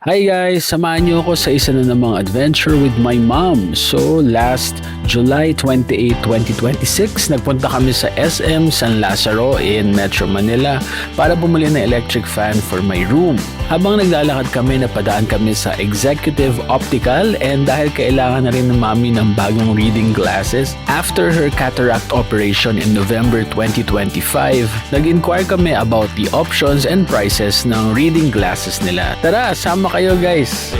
Hi guys! Samahan niyo ako sa isa na namang adventure with my mom. So last July 28, 2026, nagpunta kami sa SM San Lazaro in Metro Manila para bumili ng electric fan for my room. Habang naglalakad kami, napadaan kami sa Executive Optical and dahil kailangan na rin ng mami ng bagong reading glasses after her cataract operation in November 2025, nag-inquire kami about the options and prices ng reading glasses nila. Tara, sama kayo guys!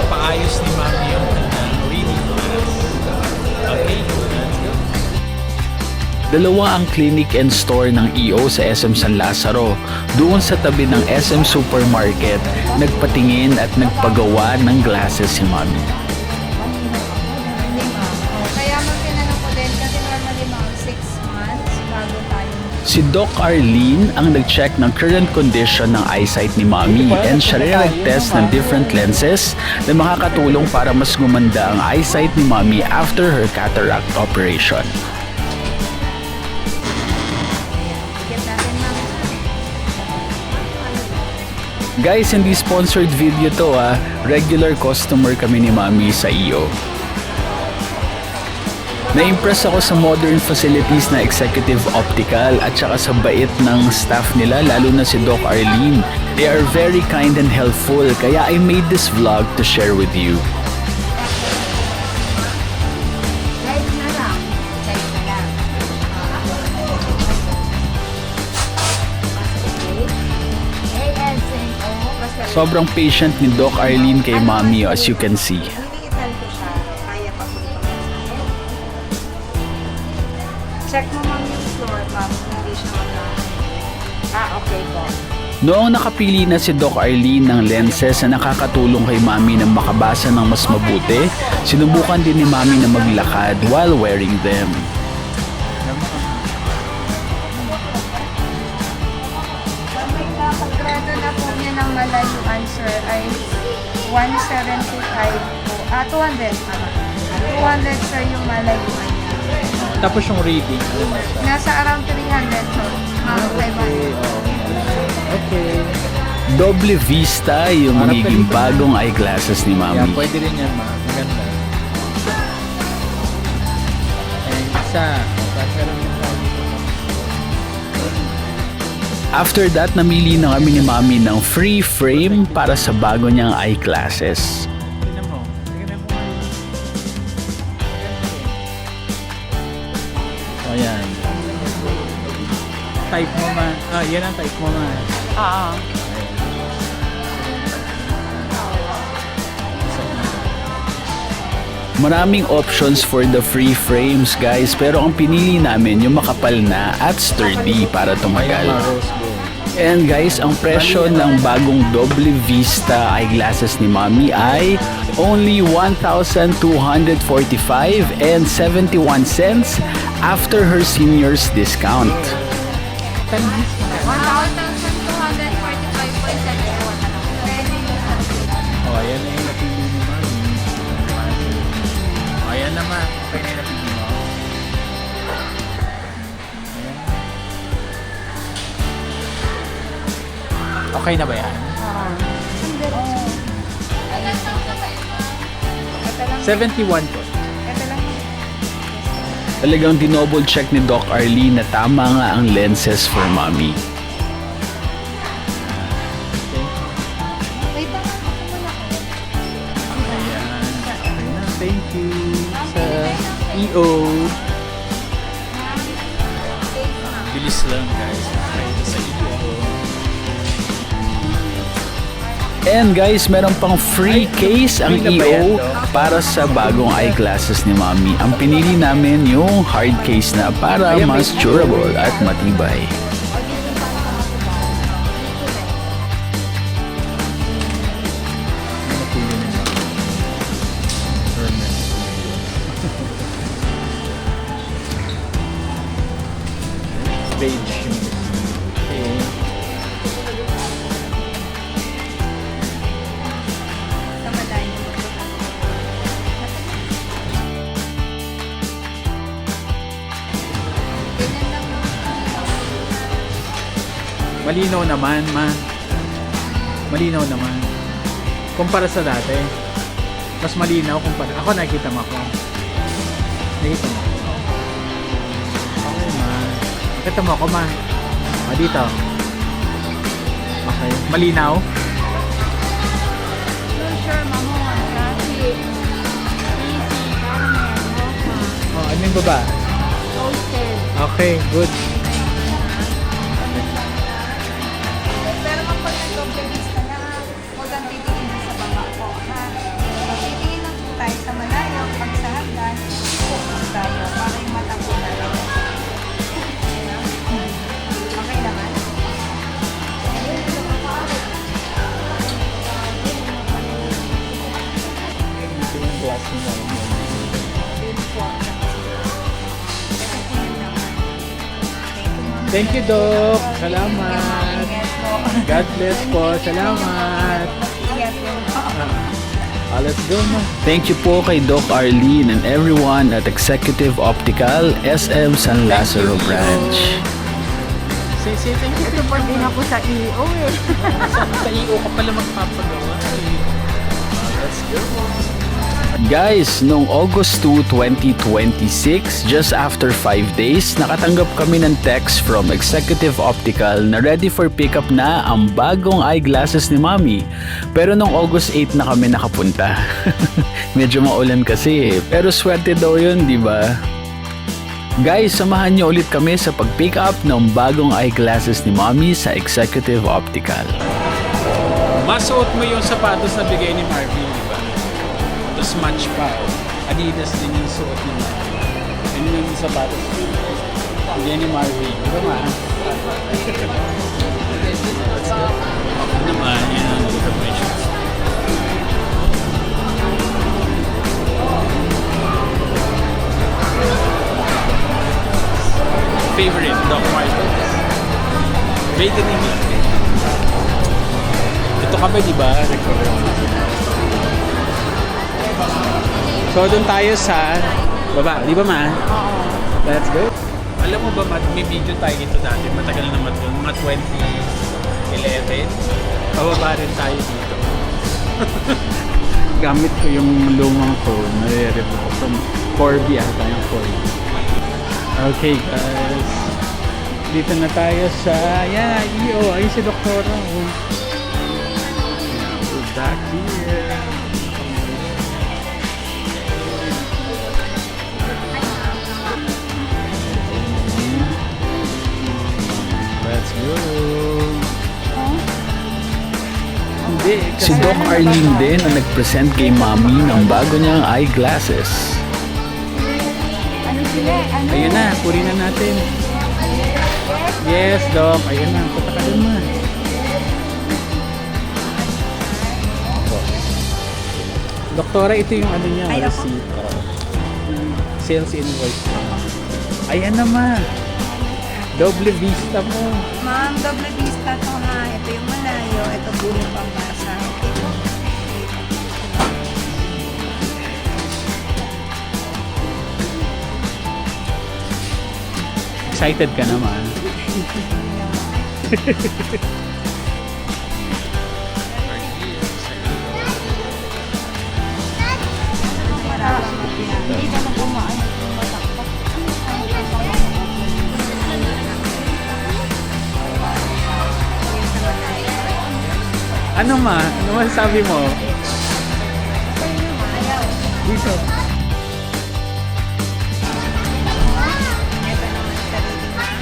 Paayos ni Mami yung reading class. Okay, let's go. Dalawa ang clinic and store ng EO sa SM San Lazaro. Doon sa tabi ng SM Supermarket, nagpatingin at nagpagawa ng glasses si Mami. Kaya tinanong ko din kasi normally mga 6 months bago tayo. Si Doc Arlene ang nag-check ng current condition ng eyesight ni Mami and siya rin nag-test ng different lenses na makakatulong para mas gumanda ang eyesight ni Mami after her cataract operation. Get natin mga Guys, hindi sponsored video to ha. Regular customer kami ni Mami sa EO. Na-impress ako sa modern facilities na Executive Optical at saka sa bait ng staff nila, lalo na si Doc Arlene. They are very kind and helpful, kaya I made this vlog to share with you. guys na lang. Guys na lang. Okay. ASNO. Sobrang patient ni Doc Arlene kay Mami as you can see. Digital ko siya. Kaya pa po ito. Check mo ma'am yung floor, ma'am. Hindi siya okay po. Noong nakapili na si Doc Arlene ng lenses na nakakatulong kay Mami na makabasa ng mas mabuti, sinubukan din ni Mami na maglakad while wearing them. Paggrado na po niya ng malayuan, sir, ay 175 po. 200, tama. 200, sir, yung malayuan niya. Tapos yung reading. Nasa around 300, sir. Mga 500. Okay. Doble vista yung magiging bagong eyeglasses ni Yeah, Mami. pwede rin yan, ma. Maganda. And isa. Meron yung After that, namili na kami ni Mami ng free frame para sa bago niyang eyeglasses. Tignan mo. Tignan mo. O yan. Type mo ma. Yan ang type mo ma. Maraming options for the free frames guys, pero ang pinili namin yung makapal na at sturdy para tumagal. Rose gold. And guys, ang presyo ng bagong Doble Vista eyeglasses ni Mami ay only 1,245 and 71 cents after her senior's discount. 1,245.71. Oh, ayan na yung napili ni Mami. Oh, ayan naman. Okay na yung napili mo. Ayan. Okay na ba yan? 71 po. Ito lang. Talagang dinouble check ni Doc Arlene na tama nga ang lenses for Mami. Wait lang. Ako muna ko. Ayan. Okay na. Thank you sa EO. Bilis lang guys. Okay, sa EO. And guys, meron pang free case ang free na ba yan, EO no? para sa bagong eyeglasses ni Mami. Ang pinili namin yung hard case na para Ayan, mas may- durable at matibay. Napili ni Mami. Hermes. Beige. Okay. Kamadali. Ganyan lang. Malinaw naman, ma. Malinaw naman. Kumpara sa dati. Mas malinaw kumpara. Ako nakita mo ako. Nakita mo. Okay, ma. Nakita mo ako, ma. Dito. Okay. Malinaw? Sure, mamon. Classic. Easy. Caramel. Mocha. Oh, ano yung baba? Toasted. Okay, good. Pero kapag nag-obligis ka na, huwag kang titingin sa baba ko, ha? Titingin lang po tayo sa malayo, pag sa hagdan, focus tayo, para yung mata ko na lang. Okay naman? Ito yung glass mo. Thank you, Doc. Salamat. God bless po. Salamat. Let's go na. Thank you po kay Doc Arlene and everyone at Executive Optical SM San Lazaro Branch. Say thank you. Ito pa din ako sa EO eh. Sa iyo ka pala magpapagawa. Let's go. Guys, noong August 2, 2026, just after 5 days, nakatanggap kami ng text from Executive Optical na ready for pickup na ang bagong eyeglasses ni Mami. Pero noong August 8 na kami nakapunta. Medyo maulan kasi pero swerte daw yun, di ba? Guys, samahan niyo ulit kami sa pag-pick up ng bagong eyeglasses ni Mami sa Executive Optical. Masuot mo yung sapatos na bigay ni Marvin, di ba? Tapos match pa. Adidas din yung suot niya. Yun yung sapatos. Bigay ni Marvin. Di ba ma? Ako naman, yan ang information. Favorite, Doc Martens. Rated ni me. Ito kami, di ba? So, doon tayo sa baba. Di ba, ma? Oo. Let's go. Alam mo ba, may video tayo ito dati. Matagal naman doon. Mga 2011. Pababa rin tayo dito. Gamit ko yung lumang phone. Nare-review ko from Corby ata yung Corby. Okay, guys. Dito na tayo sa... Yan, EO. Ayun si Doktora. Yeah, we're back here. Let's go. Hindi, Si Doc Arlene din ang nag-present kay Mami ng bago niyang eyeglasses. Ano sila? Ano? Ayun na, purihin na natin. Yes, Doc. Ayun na, punta ka dun na. Doktora, ito yung ano niya, Ay, ako? receipt. Sales invoice. Ayan naman. Doble vista mo. Ma'am, double vista to ha. Ito yung malayo. Ito buong pambasa. Excited ka naman. Hindi ka na kumaan yung matakot. Ano ma? Ano masasabi mo? Dito. Ito naman sa reading ma'am.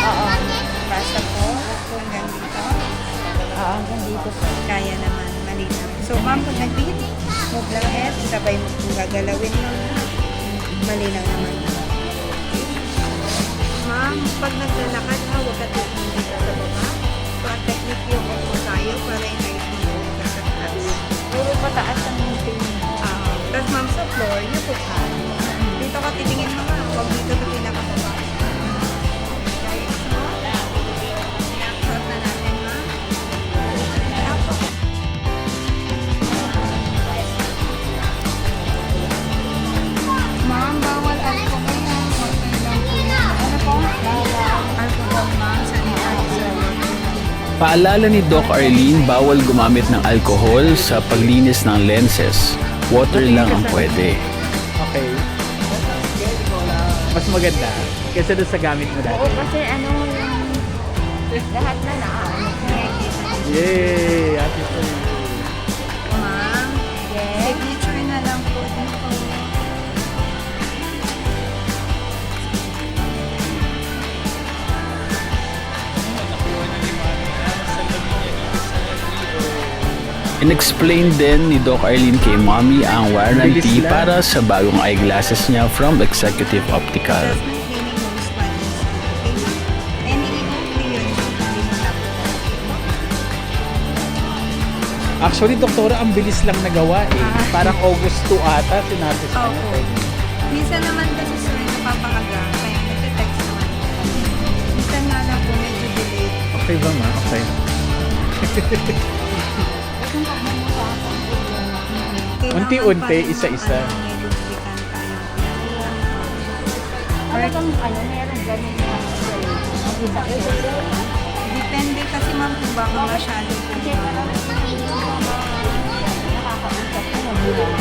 Oo. Basa ko. Hanggang dito. Oo, hanggang dito po. Kaya naman, malinaw. So ma'am, pag nag-read, move lang head, sabay mo kung gagalawin lang. Malinaw naman. Ma'am, pag naglalakad ha, huwag ka titingin dito sa baba. So, ang technique yung upo tayo para yung height mo na sa taas. Puro pataas ang meeting. Tapos ma'am, sa floor, you put ka. Dito ka titingin mo nga. Huwag dito sa pinakababa. Guys, no? Shot na natin, ma'am. Ma'am, bawal alcohol. Okay lang po. Ano po? Bawal alcohol, ma'am. Sa Paalala ni Doc Arlene, bawal gumamit ng alcohol sa paglinis ng lenses. Water lang ang pwede. Okay. Mas maganda kaysa doon sa gamit mo dati. Oo, kasi ano yung lahat na nakikita. Yay! Happy for you. Ma'am, Yes. signature na lang po dito. In-explain din ni Doc Arlene kay Mommy ang warranty Bilis lang. para sa bagong eyeglasses niya from Executive Optical. Assessment cleaning nose polish. Okay, ma'am. Any clear hindi mo lang po. Actually, doktora, ang bilis lang nagawa eh. Parang August 2 ata, sinabi sa Opo. kanya. Minsan naman kasi sir, napapangaga. Kaya nagte-text naman. Minsan nga lang po medyo delayed. Okay ba ma? Okay. Kailangan Unti-unti, pa rin isa-isa. ng, may lubricant tayo. Talagang ano, meron ganun na isa-isa. Depende kasi ma'am kung baka masyado po. Kasi parang nakakausap ko na bilang.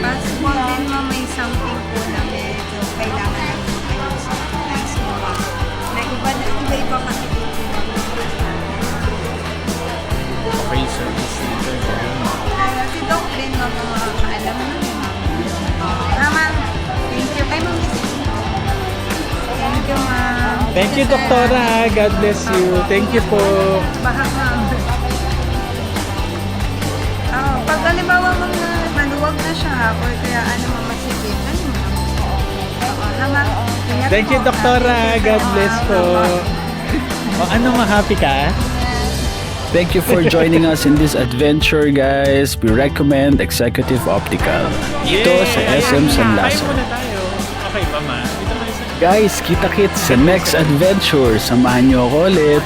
Possible din ma'am may something po na medyo kailangan lang po ayusin. Nice mo ma'am. Na iba kasi po. Okay, service dito. Kaya si Doc din ma'am ang makakaalam mo yun ma'am. Ma'am, thank you kay ma'am. Thank you ma'am. Thank you, doktora. God bless you. Thank you po. Bahak ma'am. Pag halimbawa ma'am na maluwag na siya or kaya ano ma'am masikip, ano ma'am? Ha ma'am? Ingat Thank you, po. doktora. God bless po. O, ano, ma-happy ka? Thank you for joining us in this adventure, guys. We recommend Executive Optical. Ito sa SM San Kain Lazaro. muna tayo. Okay ba, ma? Dito tayo sa... Guys, kita-kits sa next adventure. Samahan niyo ako ulit.